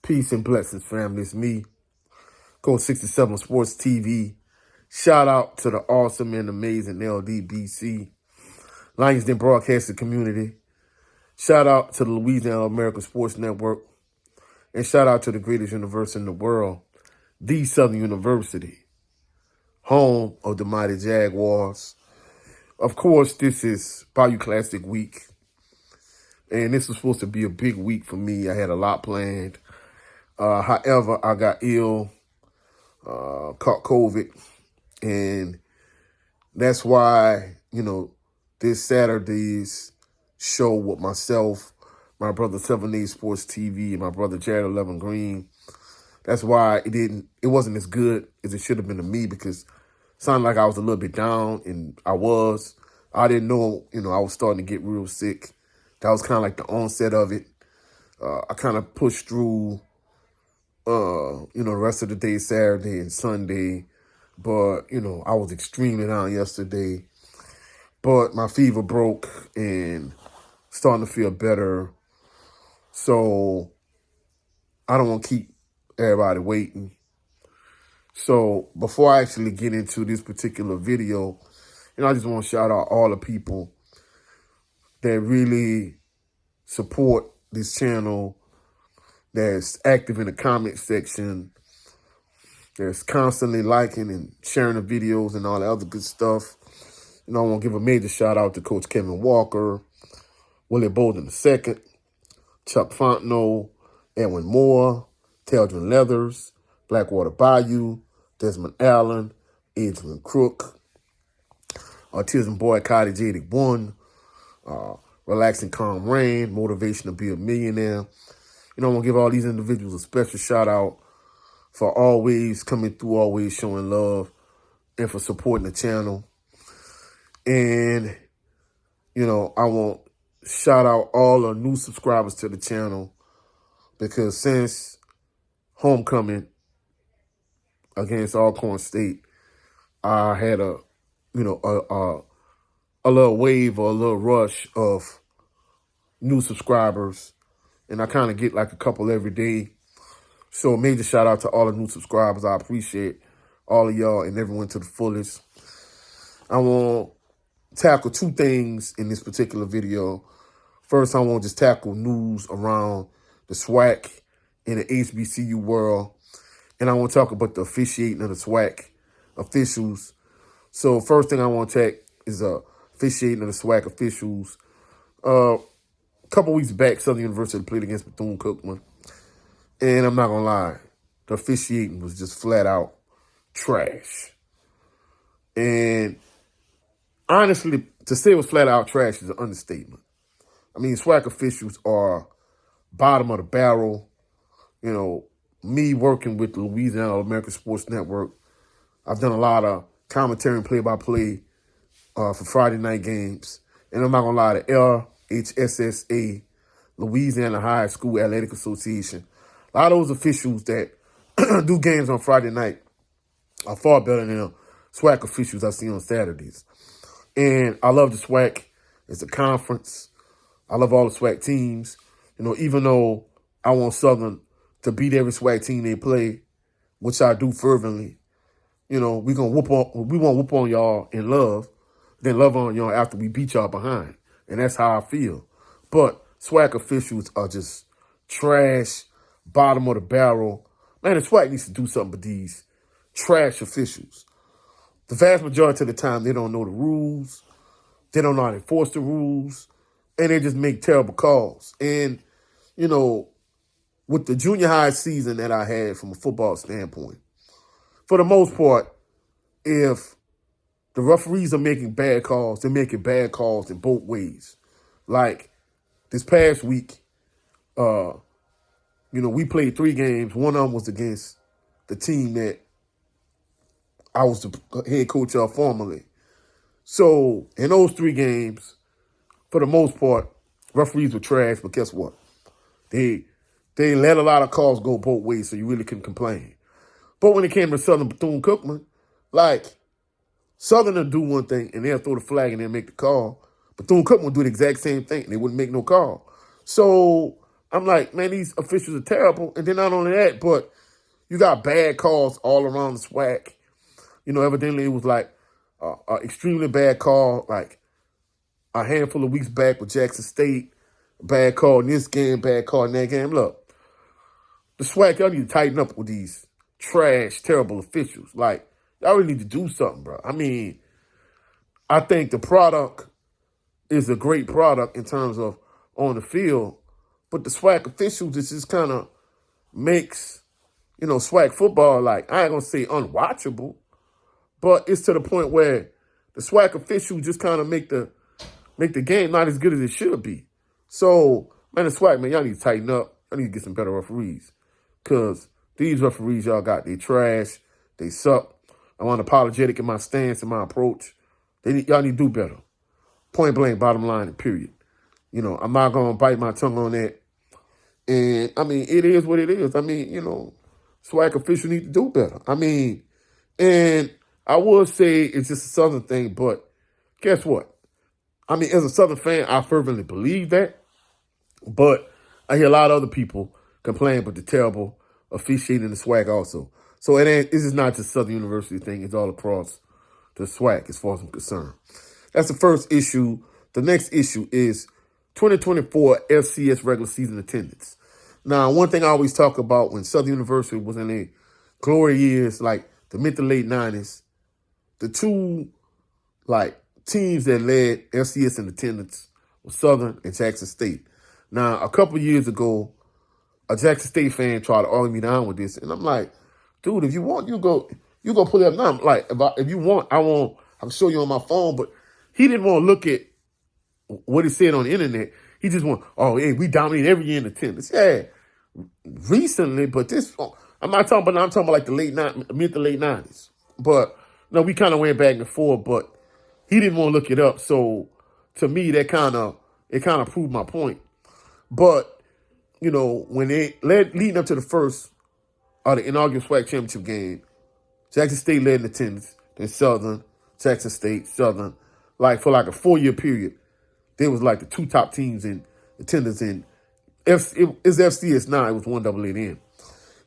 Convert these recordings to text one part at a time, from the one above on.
Peace and blessings, family. It's me, Coach 67 Sports TV. Shout out to the awesome and amazing LDBC, Lions Den Broadcasting Community. Shout out to the Louisiana American Sports Network. And shout out to the greatest university in the world, the Southern University, home of the mighty Jaguars. Of course, this is Bayou Classic Week. And this was supposed to be a big week for me. I had a lot planned. However, I got ill, caught COVID, and that's why, this Saturday's show with myself, my brother 7A Sports TV, and my brother Jared 11 Green, that's why it wasn't as good as it should have been to me, because it sounded like I was a little bit down, and I was. I didn't know, I was starting to get real sick. That was kind of like the onset of it. I kind of pushed through the rest of the day, Saturday and Sunday. But, I was extremely down yesterday. But my fever broke and starting to feel better. So I don't want to keep everybody waiting. So before I actually get into this particular video, I just want to shout out all the people that really support this channel, that's active in the comment section, that's constantly liking and sharing the videos and all the other good stuff. I want to give a major shout out to Coach Kevin Walker, Willie Bolden II, Chuck Fontenot, Edwin Moore, Teldrin Leathers, Blackwater Bayou, Desmond Allen, Adrian Crook, Autism Boy Cottage 81, Relaxing Calm Rain, Motivation to Be a Millionaire. I want to give all these individuals a special shout out for always coming through, always showing love, and for supporting the channel. And, I want to shout out all the new subscribers to the channel, because since homecoming against Alcorn State, I had a little wave or a little rush of new subscribers, and I kind of get like a couple every day. So major shout out to all the new subscribers. I appreciate all of y'all and everyone to the fullest. I want to tackle two things in this particular video. First, I want to just tackle news around the SWAC in the HBCU world. And I want to talk about the officiating of the SWAC officials. So first thing I want to take is officiating of the SWAC officials. A couple weeks back, Southern University played against Bethune-Cookman. And I'm not going to lie, the officiating was just flat out trash. And honestly, to say it was flat out trash is an understatement. I mean, SWAC officials are bottom of the barrel. Me working with the Louisiana American Sports Network, I've done a lot of commentary and play-by-play for Friday night games. And I'm not going to lie, the LHSSA, Louisiana High School Athletic Association, a lot of those officials that do games on Friday night are far better than the SWAC officials I see on Saturdays. And I love the SWAC as a conference. I love all the SWAC teams. Even though I want Southern to beat every SWAC team they play, which I do fervently, we won't whoop on y'all in love, then love on y'all after we beat y'all behind. And that's how I feel. But SWAC officials are just trash, bottom of the barrel. Man, the SWAC needs to do something with these trash officials. The vast majority of the time, they don't know the rules. They don't know how to enforce the rules. And they just make terrible calls. And, with the junior high season that I had from a football standpoint, for the most part, if the referees are making bad calls, they're making bad calls in both ways. Like this past week, we played 3 games. One of them was against the team that I was the head coach of formerly. So in those 3 games, for the most part, referees were trash, but guess what? They let a lot of calls go both ways, so you really couldn't complain. But when it came to Southern Bethune-Cookman, Southern will do one thing, and they'll throw the flag and they'll make the call. Bethune-Cookman will do the exact same thing, and they wouldn't make no call. So I'm like, man, these officials are terrible. And then not only that, but you got bad calls all around the SWAC. Evidently it was like an extremely bad call, like a handful of weeks back with Jackson State. Bad call in this game, bad call in that game. Look, the SWAC, y'all need to tighten up with these trash, terrible officials. Like, y'all really need to do something, bro. I mean, I think the product is a great product in terms of on the field, but the SWAC officials, this just kind of makes, SWAC football, like, I ain't going to say unwatchable, but it's to the point where the SWAC officials just kind of make the game not as good as it should be. So, man, the SWAC, man, y'all need to tighten up. Y'all need to get some better referees. Because these referees y'all got, they trash, they suck. I'm unapologetic in my stance and my approach. Y'all need to do better. Point blank, bottom line, and period. I'm not going to bite my tongue on that. And, I mean, it is what it is. I mean, SWAC officials need to do better. I mean, and I would say it's just a Southern thing, but guess what? I mean, as a Southern fan, I fervently believe that. But I hear a lot of other people complain about the terrible officiating in the SWAC also. So this is not just Southern University thing. It's all across the SWAC as far as I'm concerned. That's the first issue. The next issue is 2024 FCS regular season attendance. Now, one thing I always talk about when Southern University was in their glory years, like the mid to late 90s, the two, teams that led FCS in attendance were Southern and Jackson State. Now, a couple years ago, a Jackson State fan tried to argue me down with this, and I'm like, dude, if you want, you go pull it up now. Like, if you want, I can show you on my phone, but he didn't want to look at what he said on the internet. He just want, hey, we dominate every year in attendance. Yeah, recently, but I'm talking about like the mid to late 90s. But, no, we kind of went back and forth, but he didn't want to look it up. So, to me, it kind of proved my point. But, when leading up to the first the inaugural SWAC championship game, Jackson State led in attendance, then Southern, Jackson State, Southern. For a 4-year period, they was the two top teams in attendance in it's FCS now. It was 1AA.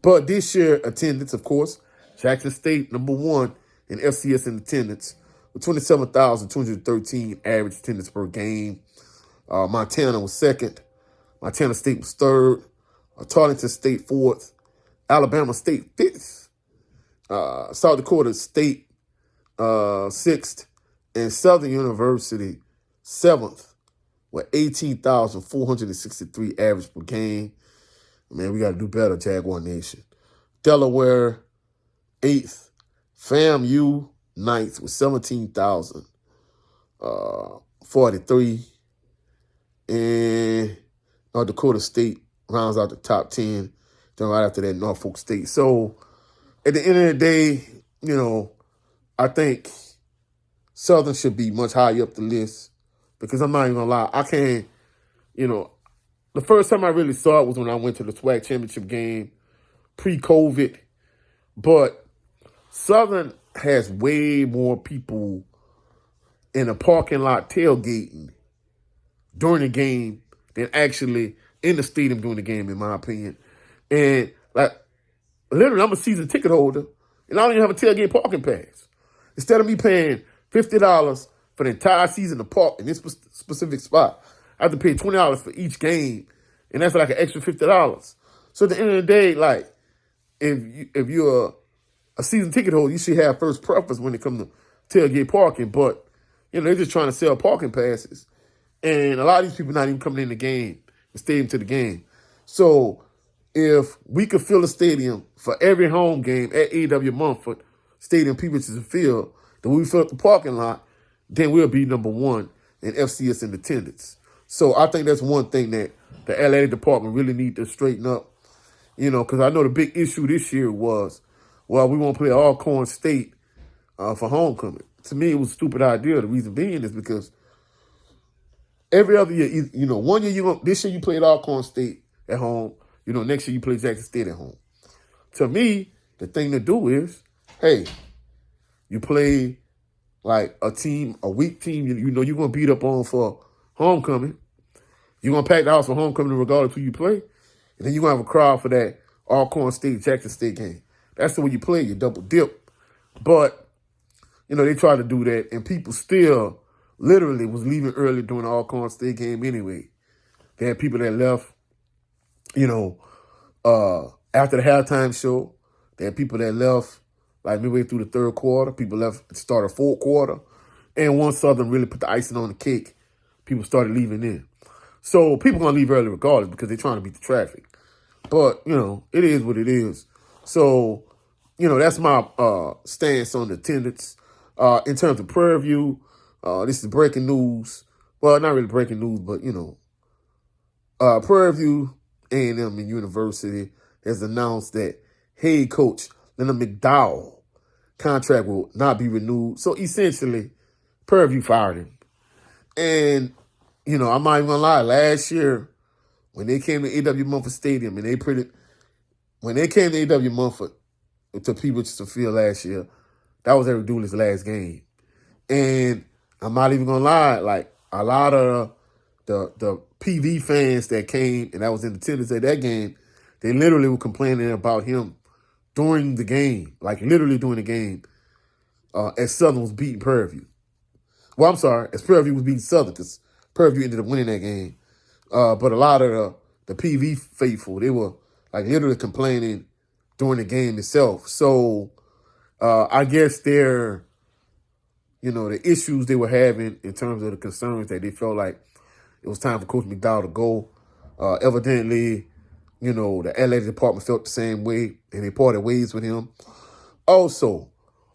But this year, attendance, of course, Jackson State number 1 in FCS in attendance with 27,213 average attendance per game. Montana was second. Montana State was third. Tarleton State fourth. Alabama State fifth. South Dakota State sixth. And Southern University seventh with 18,463 average per game. Man, we got to do better, Jaguar Nation. Delaware, 8th. FAMU, 9th with 17,043. And North Dakota State rounds out the top 10. Then right after that, Norfolk State. So, at the end of the day, I think Southern should be much higher up the list. Because I'm not even going to lie, I can't, the first time I really saw it was when I went to the SWAC championship game pre-COVID. But Southern has way more people in a parking lot tailgating during the game than actually in the stadium during the game, in my opinion. And, literally, I'm a season ticket holder, and I don't even have a tailgate parking pass. Instead of me paying $50 for the entire season to park in this specific spot, I have to pay $20 for each game, and that's an extra $50. So at the end of the day, if you're a season ticket holder, you should have first preference when it comes to tailgate parking. But, they're just trying to sell parking passes. And a lot of these people not even coming in the game, the stadium to the game. So if we could fill a stadium for every home game at A.W. Mumford Stadium, Peterson Field, then we fill up the parking lot, then we'll be number 1 in FCS in attendance. So I think that's one thing that the athletic department really need to straighten up. Because I know the big issue this year was, we won't play Alcorn State for homecoming. To me, it was a stupid idea. The reason being is because every other year, one year this year you played Alcorn State at home. Next year you play Jackson State at home. To me, the thing to do is, hey, you play a team, a weak team, you're going to beat up on for homecoming. You're going to pack the house for homecoming regardless of who you play. And then you're going to have a crowd for that Alcorn State, Jackson State game. That's the way you play. You double dip. But, they tried to do that. And people still literally was leaving early during the Alcorn State game anyway. They had people that left, after the halftime show. They had people that left like midway through the third quarter. People left at the start of fourth quarter. And once Southern really put the icing on the cake, people started leaving in. So people going to leave early regardless because they're trying to beat the traffic. But, it is what it is. So, that's my stance on the attendance. In terms of Prairie View, this is breaking news. Well, not really breaking news, but, Prairie View A&M University has announced that head coach Leonard McDowell contract will not be renewed. So, essentially, Prairie View fired him. And, I'm not even going to lie. Last year, when they came to A.W. Mumford Stadium, and when they came to A.W. Mumford to Peebles Field last year, that was Eric Dooley's last game. And I'm not even going to lie, like, a lot of the PV fans that came, and that was in attendance at that game, they literally were complaining about him during the game, like literally during the game, as Southern was beating Prairie View. Well, I'm sorry, as Prairie View was beating Southern, because Prairie View ended up winning that game. But a lot of the PV faithful, they were like literally complaining during the game itself. So I guess the issues they were having in terms of the concerns that they felt like it was time for Coach McDowell to go. Evidently, the LA department felt the same way, and they parted ways with him. Also,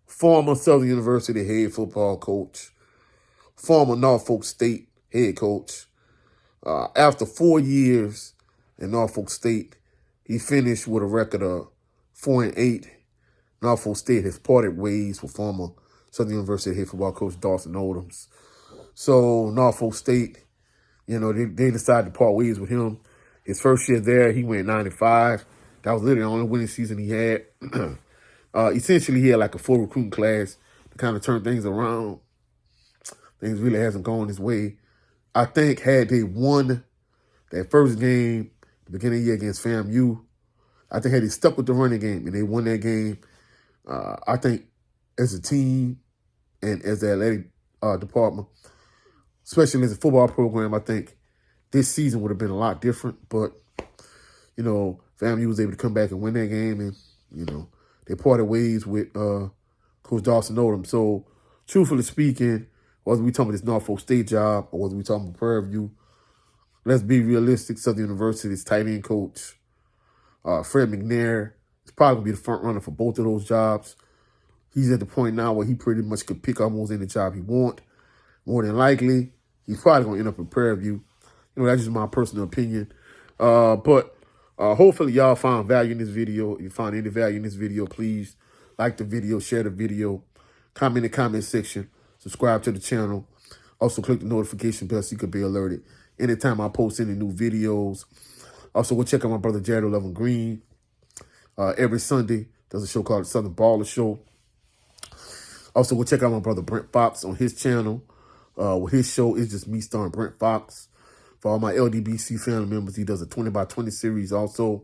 former Southern University head football coach, former Norfolk State head coach. After 4 years in Norfolk State, he finished with a record of 4-8. Norfolk State has parted ways with former Southern University head football coach Dawson Odoms. So Norfolk State, they decided to part ways with him. His first year there, he went 9-5. That was literally the only winning season he had. Essentially, he had like a full recruiting class to kind of turn things around. Things really hasn't gone his way. I think had they won that first game, the beginning of the year against FAMU, I think had they stuck with the running game and they won that game, I think as a team and as the athletic department, especially as a football program, I think this season would have been a lot different. But, FAMU was able to come back and win that game, and, they parted ways with Coach Dawson Odom. So, truthfully speaking, whether we talking about this Norfolk State job or whether we talking about Prairie View, let's be realistic. Southern University's tight end coach, Fred McNair, is probably going to be the front runner for both of those jobs. He's at the point now where he pretty much could pick almost any job he want. More than likely, he's probably going to end up in Prairie View. That's just my personal opinion. But hopefully y'all found value in this video. If you found any value in this video, please like the video, share the video, comment in the comment section, subscribe to the channel. Also, click the notification bell so you can be alerted anytime I post any new videos. Also, go check out my brother Jared 11 Green. Every Sunday, there's a show called the Southern Baller Show. Also, go check out my brother Brent Fox on his channel. With his show, it's just me starring Brent Fox. For all my LDBC family members, he does a 20x20 series also.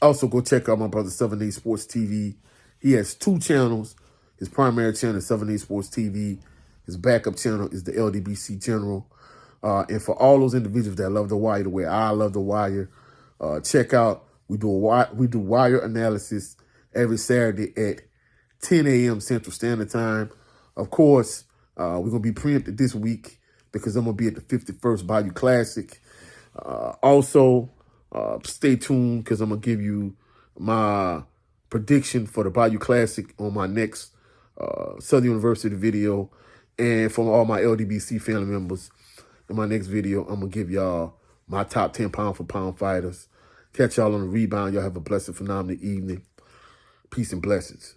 Also, go check out my brother 7A Sports TV. He has 2 channels. His primary channel is 7A Sports TV. His backup channel is the LDBC General. And for all those individuals that love The Wire the way I love The Wire, check out, we do wire analysis every Saturday at 10 a.m. Central Standard Time. Of course, we're going to be preempted this week because I'm going to be at the 51st Bayou Classic. Also, stay tuned because I'm going to give you my prediction for the Bayou Classic on my next Southern University video. And for all my LDBC family members, in my next video, I'm going to give y'all my top 10 pound-for-pound fighters. Catch y'all on the rebound. Y'all have a blessed, phenomenal evening. Peace and blessings.